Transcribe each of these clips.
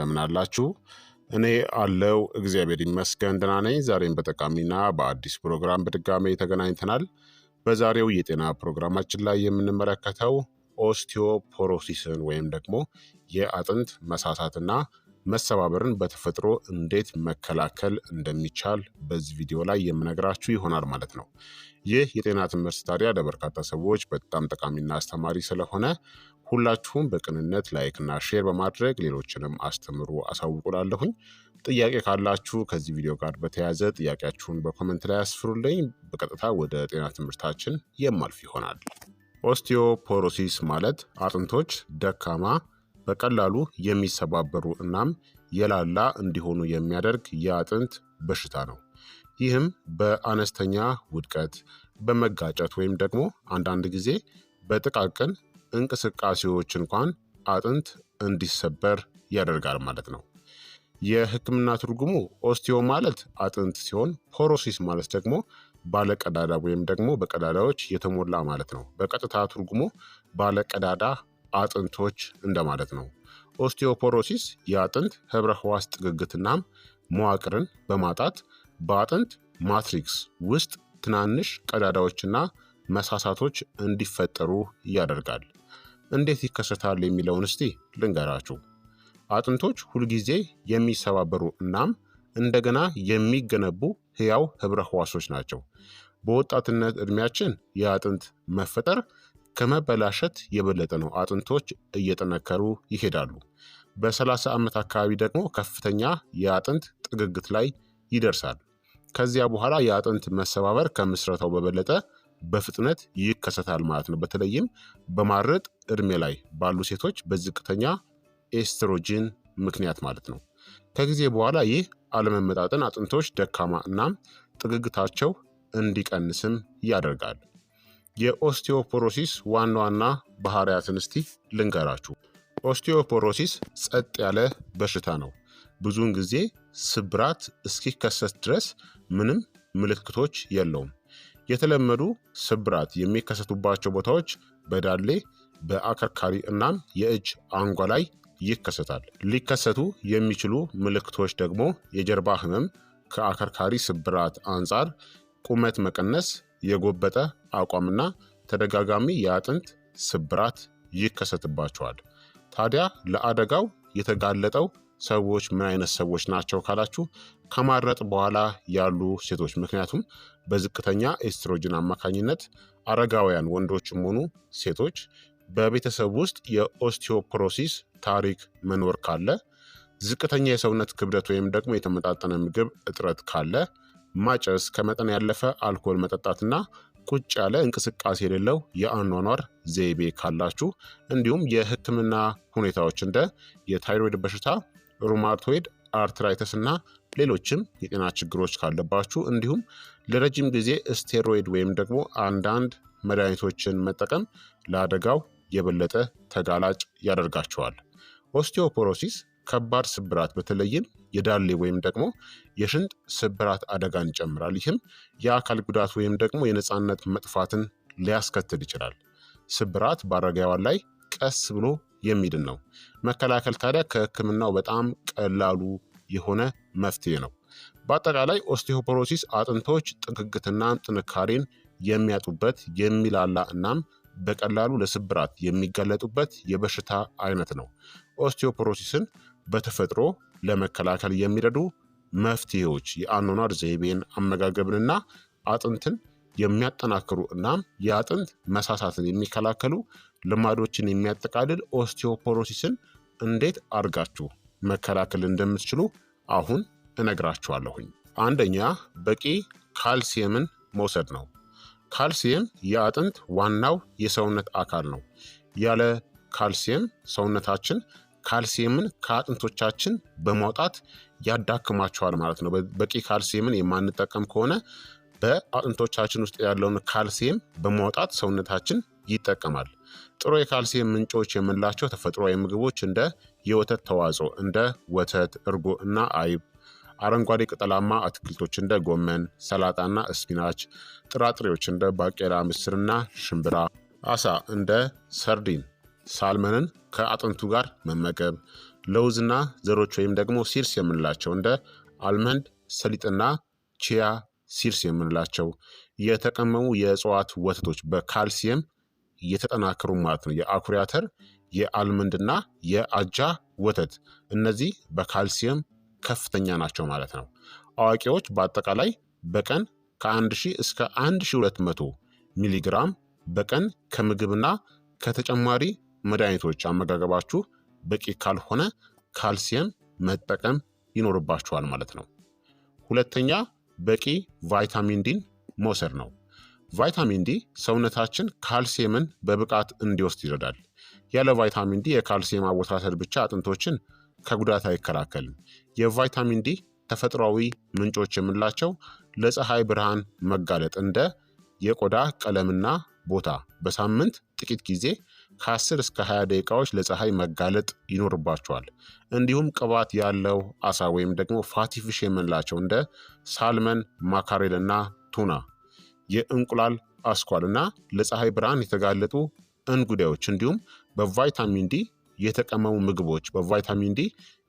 እንደምን አላችሁ? እኔ አለው እግዚአብሔር ይመስገን ደህና ነኝ። ዛሬም በጠቃሚና በአዲስ ፕሮግራም በድጋሜ ተገናኝተናል። በዛሬው የጤና ፕሮግራማችን ላይ የምንመለከተው ኦስቲዮፖሮሲስን ወይም ደግሞ የአጥንት መሳሳትና መሰባበርን በተፈጥሮ እንዴት መከላከል እንደሚቻል በዚህ ቪዲዮ ላይ የምነግራችሁ ይሆናል ማለት ነው። ይህ የጤና ትምህርት ታዲያ ለበርካታ ሰዎች በጣም ጠቃሚና አስተማሪ ስለሆነ ሁላችሁም በቅንነት ላይክና ሼር በማድረግ ሌሎችንም አስተምሩ አሳውቁላለሁኝ። ጥያቄ ካላችሁ ከዚህ ቪዲዮ ጋር በተያያዘ ጥያቄያችሁን በኮመንት ላይ አስፍሩልኝ። በቀጥታ ወደ ጤና ትምህርታችን የማልፍ ይሆናል። ኦስቲዮፖሮሲስ ማለት አጥንቶች ደካማ፣ በቀላሉ የሚሰባበሩ እናም የላላ እንዲሆኑ የሚያደርግ የአጥንት በሽታ ነው። ይህም በአነስተኛ ውድቀት፣ በመጋጨት ወይም ደግሞ አንዳንድ ጊዜ በጥቃቅን እንቅስቃሴዎች እንኳን አጥንት እንዲሰበር ያደርጋል ማለት ነው። የሕክምና ትርጉሙ ኦስቲዮ ማለት አጥንት ሲሆን ፖሮሲስ ማለት ደግሞ ባለቀዳዳ ወይም ደግሞ በቀዳዳዎች የተሞላ ማለት ነው። በቀጥታ ትርጉሙ ባለቀዳዳ አጥንቶች እንደማለት ነው። ኦስቲዮፖሮሲስ የአጥንት ህብረ ህዋስ ጥግግትናም መዋቅርን በማጣት በአጥንት ማትሪክስ ውስጥ ትናንሽ ቀዳዳዎችና መሳሳቶች እንዲፈጠሩ ያደርጋል። እንዴት ይከሰታል የሚለውን እስቲ ልንገራችሁ። አጥንቶች ሁልጊዜ የሚሰባበሩ እናም እንደገና የሚገነቡ ህያው ህብረ ህዋሶች ናቸው። በወጣትነት እድሜያችን የአጥንት መፈጠር ከመበላሸት የበለጠ ነው። አጥንቶች እየጠነከሩ ይሄዳሉ። በ30 ዓመት አካባቢ ደግሞ ከፍተኛ የአጥንት ጥግግት ላይ ይደርሳል። ከዚያ በኋላ የአጥንት መሰባበር ከምስረታው በበለጠ በፍጥነት ይከሰታል ማለት ነው። በተለይም በማረጥ እድሜ ላይ ባሉ ሴቶች በዝቅተኛ ኤስትሮጂን ምክንያት ማለት ነው። ከጊዜ በኋላ ይህ አለመመጣጠን አጥንቶች ደካማ እናም ጥግግታቸው እንዲቀንስም ያደርጋል። የኦስቲዮፖሮሲስ ዋና ዋና ባህሪያትን እስቲ ልንገራችሁ። ኦስቲዮፖሮሲስ ጸጥ ያለ በሽታ ነው። ብዙውን ጊዜ ስብራት እስኪከሰት ድረስ ምንም ምልክቶች የለውም። የተለመዱ ስብራት የሚከሰቱባቸው ቦታዎች በዳሌ፣ በአከርካሪ እናም የእጅ አንጓ ላይ ይከሰታል። ሊከሰቱ የሚችሉ ምልክቶች ደግሞ የጀርባ ህመም፣ ከአከርካሪ ስብራት አንጻር ቁመት መቀነስ፣ የጎበጠ አቋምና ተደጋጋሚ የአጥንት ስብራት ይከሰትባቸዋል። ታዲያ ለአደጋው የተጋለጠው ሰዎች ምን አይነት ሰዎች ናቸው ካላችሁ፣ ከማረጥ በኋላ ያሉ ሴቶች፣ ምክንያቱም በዝቅተኛ ኤስትሮጅን አማካኝነት አረጋውያን ወንዶችም ሆኑ ሴቶች፣ በቤተሰብ ውስጥ የኦስቲዮፖሮሲስ ታሪክ መኖር ካለ፣ ዝቅተኛ የሰውነት ክብደት ወይም ደግሞ የተመጣጠነ ምግብ እጥረት ካለ፣ ማጨስ፣ ከመጠን ያለፈ አልኮል መጠጣትና ቁጭ ያለ እንቅስቃሴ የሌለው የአኗኗር ዘይቤ ካላችሁ፣ እንዲሁም የህክምና ሁኔታዎች እንደ የታይሮይድ በሽታ፣ ሩማቶይድ አርትራይተስ እና ሌሎችም የጤና ችግሮች ካለባችሁ፣ እንዲሁም ለረጅም ጊዜ ስቴሮይድ ወይም ደግሞ አንዳንድ መድኃኒቶችን መጠቀም ለአደጋው የበለጠ ተጋላጭ ያደርጋቸዋል። ኦስቲዮፖሮሲስ ከባድ ስብራት በተለይም የዳሌ ወይም ደግሞ የሽንጥ ስብራት አደጋን ይጨምራል። ይህም የአካል ጉዳት ወይም ደግሞ የነፃነት መጥፋትን ሊያስከትል ይችላል። ስብራት በአረጋውያን ላይ ቀስ ብሎ የሚድን ነው። መከላከል ታዲያ ከህክምናው በጣም ቀላሉ የሆነ መፍትሄ ነው። በአጠቃላይ ኦስቲዮፖሮሲስ አጥንቶች ጥግግትና ጥንካሬን የሚያጡበት፣ የሚላላ እናም በቀላሉ ለስብራት የሚጋለጡበት የበሽታ አይነት ነው። ኦስቲዮፖሮሲስን በተፈጥሮ ለመከላከል የሚረዱ መፍትሄዎች የአኗኗር ዘይቤን፣ አመጋገብንና አጥንትን የሚያጠናክሩ እናም የአጥንት መሳሳትን የሚከላከሉ ልማዶችን የሚያጠቃልል ኦስቲዮፖሮሲስን እንዴት አድርጋችሁ መከላከል እንደምትችሉ አሁን እነግራችኋለሁኝ። አንደኛ፣ በቂ ካልሲየምን መውሰድ ነው። ካልሲየም የአጥንት ዋናው የሰውነት አካል ነው። ያለ ካልሲየም ሰውነታችን ካልሲየምን ከአጥንቶቻችን በማውጣት ያዳክማቸዋል ማለት ነው። በቂ ካልሲየምን የማንጠቀም ከሆነ በአጥንቶቻችን ውስጥ ያለውን ካልሲየም በማውጣት ሰውነታችን ይጠቀማል። ጥሩ የካልሲየም ምንጮች የምንላቸው ተፈጥሯዊ ምግቦች እንደ የወተት ተዋጽኦ እንደ ወተት፣ እርጎ እና አይብ፣ አረንጓዴ ቅጠላማ አትክልቶች እንደ ጎመን፣ ሰላጣና ስፒናች፣ ጥራጥሬዎች እንደ ባቄላ፣ ምስርና ሽምብራ፣ አሳ እንደ ሰርዲን፣ ሳልመንን ከአጥንቱ ጋር መመገብ፣ ለውዝና ዘሮች ወይም ደግሞ ሲርስ የምንላቸው እንደ አልመንድ፣ ሰሊጥና ቺያ ሲርስ የምንላቸው የተቀመሙ የእጽዋት ወተቶች በካልሲየም የተጠናከሩ ማለት ነው። የአኩሪ አተር፣ የአልመንድና የአጃ ወተት እነዚህ በካልሲየም ከፍተኛ ናቸው ማለት ነው። አዋቂዎች በአጠቃላይ በቀን ከ1000 እስከ 1200 ሚሊግራም በቀን ከምግብና ከተጨማሪ መድኃኒቶች አመጋገባችሁ በቂ ካልሆነ ካልሲየም መጠቀም ይኖርባችኋል ማለት ነው። ሁለተኛ በቂ ቫይታሚን ዲን መውሰድ ነው። ቫይታሚን ዲ ሰውነታችን ካልሲየምን በብቃት እንዲወስድ ይረዳል። ያለ ቫይታሚን ዲ የካልሲየም አወሳሰድ ብቻ አጥንቶችን ከጉዳት አይከላከልም። የቫይታሚን ዲ ተፈጥሯዊ ምንጮች የምንላቸው ለፀሐይ ብርሃን መጋለጥ እንደ የቆዳ ቀለምና ቦታ በሳምንት ጥቂት ጊዜ ከ10 እስከ 20 ደቂቃዎች ለፀሐይ መጋለጥ ይኖርባቸዋል። እንዲሁም ቅባት ያለው አሳ ወይም ደግሞ ፋቲፊሽ የምንላቸው እንደ ሳልመን፣ ማካሬል እና ቱና፣ የእንቁላል አስኳል እና ለፀሐይ ብርሃን የተጋለጡ እንጉዳዮች እንዲሁም በቫይታሚን ዲ የተቀመሙ ምግቦች በቫይታሚን ዲ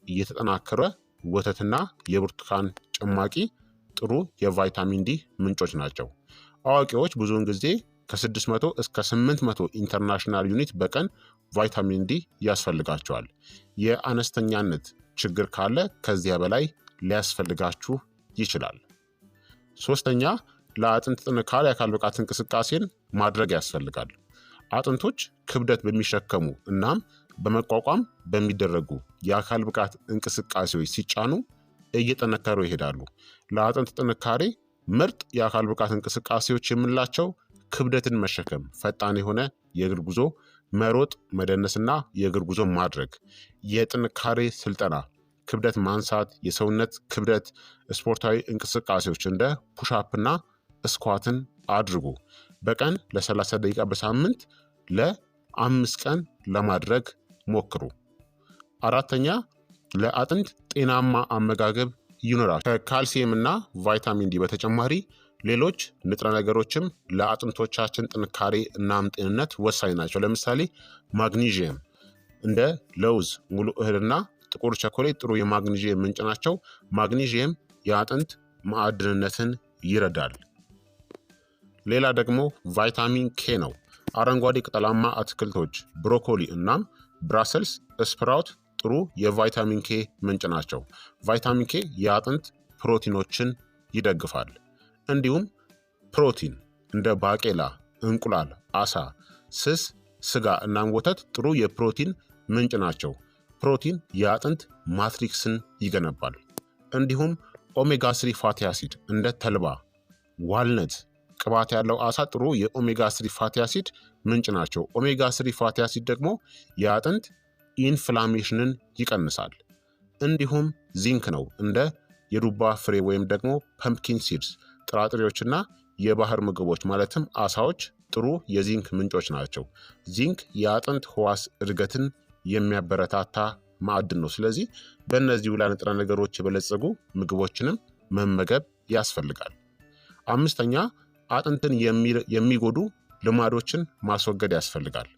የተጠናከረ ወተትና የብርቱካን ጭማቂ ጥሩ የቫይታሚን ዲ ምንጮች ናቸው። አዋቂዎች ብዙውን ጊዜ ከ600 እስከ 800 ኢንተርናሽናል ዩኒት በቀን ቫይታሚን ዲ ያስፈልጋቸዋል። የአነስተኛነት ችግር ካለ ከዚያ በላይ ሊያስፈልጋችሁ ይችላል። ሶስተኛ ለአጥንት ጥንካሬ የአካል ብቃት እንቅስቃሴን ማድረግ ያስፈልጋል። አጥንቶች ክብደት በሚሸከሙ እናም በመቋቋም በሚደረጉ የአካል ብቃት እንቅስቃሴዎች ሲጫኑ እየጠነከሩ ይሄዳሉ። ለአጥንት ጥንካሬ ምርጥ የአካል ብቃት እንቅስቃሴዎች የምንላቸው ክብደትን መሸከም፣ ፈጣን የሆነ የእግር ጉዞ፣ መሮጥ፣ መደነስና የእግር ጉዞ ማድረግ፣ የጥንካሬ ስልጠና፣ ክብደት ማንሳት፣ የሰውነት ክብደት ስፖርታዊ እንቅስቃሴዎች እንደ ፑሻፕና ስኳትን አድርጉ። በቀን ለ30 ደቂቃ በሳምንት ለ5 ቀን ለማድረግ ሞክሩ። አራተኛ ለአጥንት ጤናማ አመጋገብ ይኖራል። ከካልሲየም እና ቫይታሚን ዲ በተጨማሪ ሌሎች ንጥረ ነገሮችም ለአጥንቶቻችን ጥንካሬ እናም ጤንነት ወሳኝ ናቸው። ለምሳሌ ማግኒዥየም እንደ ለውዝ፣ ሙሉ እህልና ጥቁር ቸኮሌት ጥሩ የማግኒዥየም ምንጭ ናቸው። ማግኒዥየም የአጥንት ማዕድንነትን ይረዳል። ሌላ ደግሞ ቫይታሚን ኬ ነው። አረንጓዴ ቅጠላማ አትክልቶች፣ ብሮኮሊ እናም ብራሰልስ ስፕራውት ጥሩ የቫይታሚን ኬ ምንጭ ናቸው። ቫይታሚን ኬ የአጥንት ፕሮቲኖችን ይደግፋል። እንዲሁም ፕሮቲን እንደ ባቄላ፣ እንቁላል፣ አሳ፣ ስስ ስጋ እናም ወተት ጥሩ የፕሮቲን ምንጭ ናቸው። ፕሮቲን የአጥንት ማትሪክስን ይገነባል። እንዲሁም ኦሜጋ 3 ፋቲ አሲድ እንደ ተልባ፣ ዋልነት፣ ቅባት ያለው አሳ ጥሩ የኦሜጋ 3 ፋቲ አሲድ ምንጭ ናቸው። ኦሜጋ 3 ፋቲ አሲድ ደግሞ የአጥንት ኢንፍላሜሽንን ይቀንሳል። እንዲሁም ዚንክ ነው እንደ የዱባ ፍሬ ወይም ደግሞ ፐምፕኪን ሲድስ፣ ጥራጥሬዎችና የባህር ምግቦች ማለትም አሳዎች ጥሩ የዚንክ ምንጮች ናቸው። ዚንክ የአጥንት ህዋስ እድገትን የሚያበረታታ ማዕድን ነው። ስለዚህ በእነዚህ ውላ ንጥረ ነገሮች የበለጸጉ ምግቦችንም መመገብ ያስፈልጋል። አምስተኛ አጥንትን የሚጎዱ ልማዶችን ማስወገድ ያስፈልጋል።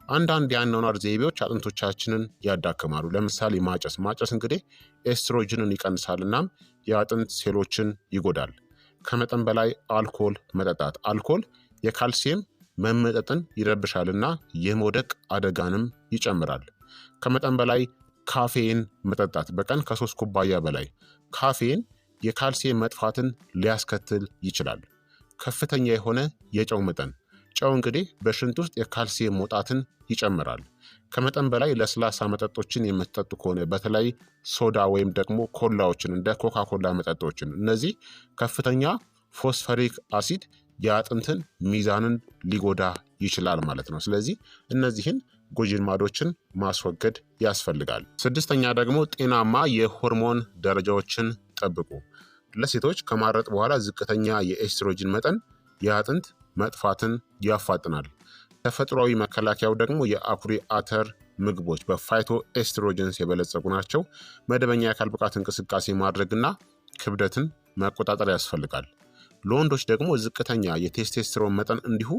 አንዳንድ የአኗኗር ዘይቤዎች አጥንቶቻችንን ያዳክማሉ። ለምሳሌ ማጨስ እንግዲህ ኤስትሮጅንን ይቀንሳል እናም የአጥንት ሴሎችን ይጎዳል። ከመጠን በላይ አልኮል መጠጣት፣ አልኮል የካልሲየም መመጠጥን ይረብሻልና የመውደቅ አደጋንም ይጨምራል። ከመጠን በላይ ካፌን መጠጣት፣ በቀን ከ3 ኩባያ በላይ ካፌን የካልሲየም መጥፋትን ሊያስከትል ይችላል። ከፍተኛ የሆነ የጨው መጠን፣ ጨው እንግዲህ በሽንት ውስጥ የካልሲየም መውጣትን ይጨምራል። ከመጠን በላይ ለስላሳ መጠጦችን የምትጠጡ ከሆነ በተለይ ሶዳ ወይም ደግሞ ኮላዎችን እንደ ኮካኮላ መጠጦችን፣ እነዚህ ከፍተኛ ፎስፈሪክ አሲድ የአጥንትን ሚዛንን ሊጎዳ ይችላል ማለት ነው። ስለዚህ እነዚህን ጎጂ ልማዶችን ማስወገድ ያስፈልጋል። ስድስተኛ ደግሞ ጤናማ የሆርሞን ደረጃዎችን ጠብቁ። ለሴቶች ከማረጥ በኋላ ዝቅተኛ የኤስትሮጅን መጠን የአጥንት መጥፋትን ያፋጥናል። ተፈጥሯዊ መከላከያው ደግሞ የአኩሪ አተር ምግቦች በፋይቶ ኤስትሮጅንስ የበለጸጉ ናቸው። መደበኛ የአካል ብቃት እንቅስቃሴ ማድረግና ክብደትን መቆጣጠር ያስፈልጋል። ለወንዶች ደግሞ ዝቅተኛ የቴስቴስትሮን መጠን እንዲሁ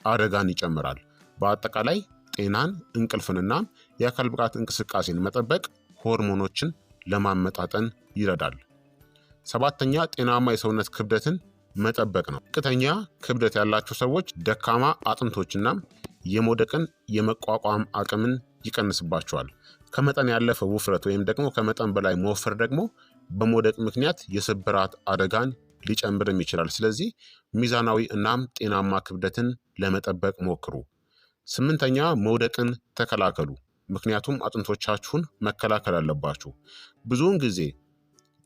አደጋን ይጨምራል። በአጠቃላይ ጤናን፣ እንቅልፍንና የአካል ብቃት እንቅስቃሴን መጠበቅ ሆርሞኖችን ለማመጣጠን ይረዳል። ሰባተኛ ጤናማ የሰውነት ክብደትን መጠበቅ ነው። ዝቅተኛ ክብደት ያላቸው ሰዎች ደካማ አጥንቶችና የመውደቅን የመቋቋም አቅምን ይቀንስባቸዋል። ከመጠን ያለፈ ውፍረት ወይም ደግሞ ከመጠን በላይ መወፈር ደግሞ በመውደቅ ምክንያት የስብራት አደጋን ሊጨምርም ይችላል። ስለዚህ ሚዛናዊ እናም ጤናማ ክብደትን ለመጠበቅ ሞክሩ። ስምንተኛ መውደቅን ተከላከሉ። ምክንያቱም አጥንቶቻችሁን መከላከል አለባችሁ። ብዙውን ጊዜ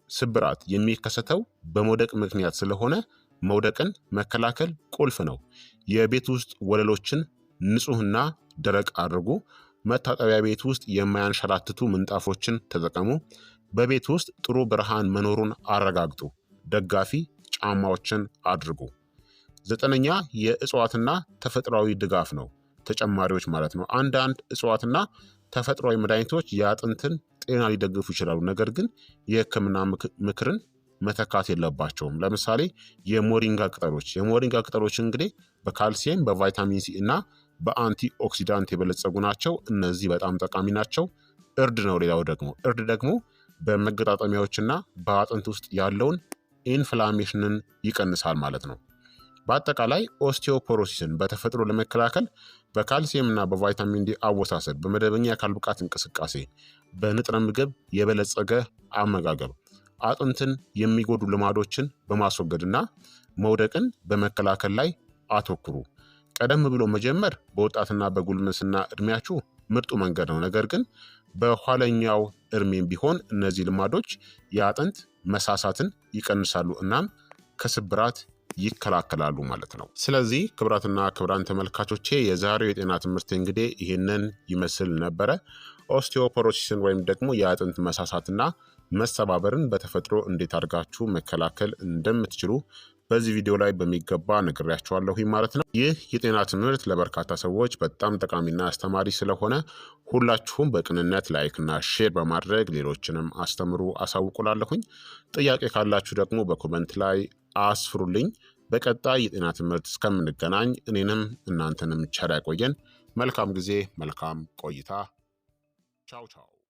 ስብራት የሚከሰተው በመውደቅ ምክንያት ስለሆነ መውደቅን መከላከል ቁልፍ ነው። የቤት ውስጥ ወለሎችን ንጹህና ደረቅ አድርጉ። መታጠቢያ ቤት ውስጥ የማያንሸራትቱ ምንጣፎችን ተጠቀሙ። በቤት ውስጥ ጥሩ ብርሃን መኖሩን አረጋግጡ። ደጋፊ ጫማዎችን አድርጉ። ዘጠነኛ የእጽዋትና ተፈጥሯዊ ድጋፍ ነው። ተጨማሪዎች ማለት ነው። አንዳንድ እጽዋትና ተፈጥሯዊ መድኃኒቶች የአጥንትን ጤና ሊደግፉ ይችላሉ፣ ነገር ግን የሕክምና ምክርን መተካት የለባቸውም። ለምሳሌ የሞሪንጋ ቅጠሎች እንግዲህ በካልሲየም በቫይታሚን ሲ እና በአንቲ ኦክሲዳንት የበለጸጉ ናቸው። እነዚህ በጣም ጠቃሚ ናቸው። እርድ ነው። ሌላው ደግሞ እርድ ደግሞ በመገጣጠሚያዎችና በአጥንት ውስጥ ያለውን ኢንፍላሜሽንን ይቀንሳል ማለት ነው። በአጠቃላይ ኦስቲዮፖሮሲስን በተፈጥሮ ለመከላከል በካልሲየም እና በቫይታሚን ዲ አወሳሰድ፣ በመደበኛ የአካል ብቃት እንቅስቃሴ፣ በንጥረ ምግብ የበለጸገ አመጋገብ፣ አጥንትን የሚጎዱ ልማዶችን በማስወገድና መውደቅን በመከላከል ላይ አተኩሩ። ቀደም ብሎ መጀመር በወጣትና በጉልምስና እድሜያችሁ ምርጡ መንገድ ነው። ነገር ግን በኋለኛው እድሜም ቢሆን እነዚህ ልማዶች የአጥንት መሳሳትን ይቀንሳሉ እናም ከስብራት ይከላከላሉ ማለት ነው። ስለዚህ ክቡራትና ክቡራን ተመልካቾቼ የዛሬው የጤና ትምህርት እንግዲህ ይህንን ይመስል ነበረ። ኦስቲዮፖሮሲስን ወይም ደግሞ የአጥንት መሳሳትና መሰባበርን በተፈጥሮ እንዴት አድርጋችሁ መከላከል እንደምትችሉ በዚህ ቪዲዮ ላይ በሚገባ ነግሬያችኋለሁ ማለት ነው። ይህ የጤና ትምህርት ለበርካታ ሰዎች በጣም ጠቃሚና አስተማሪ ስለሆነ ሁላችሁም በቅንነት ላይክና ሼር በማድረግ ሌሎችንም አስተምሩ አሳውቁላለሁኝ። ጥያቄ ካላችሁ ደግሞ በኮመንት ላይ አስፍሩልኝ። በቀጣይ የጤና ትምህርት እስከምንገናኝ እኔንም እናንተንም ቸር ያቆየን። መልካም ጊዜ፣ መልካም ቆይታ። ቻው ቻው።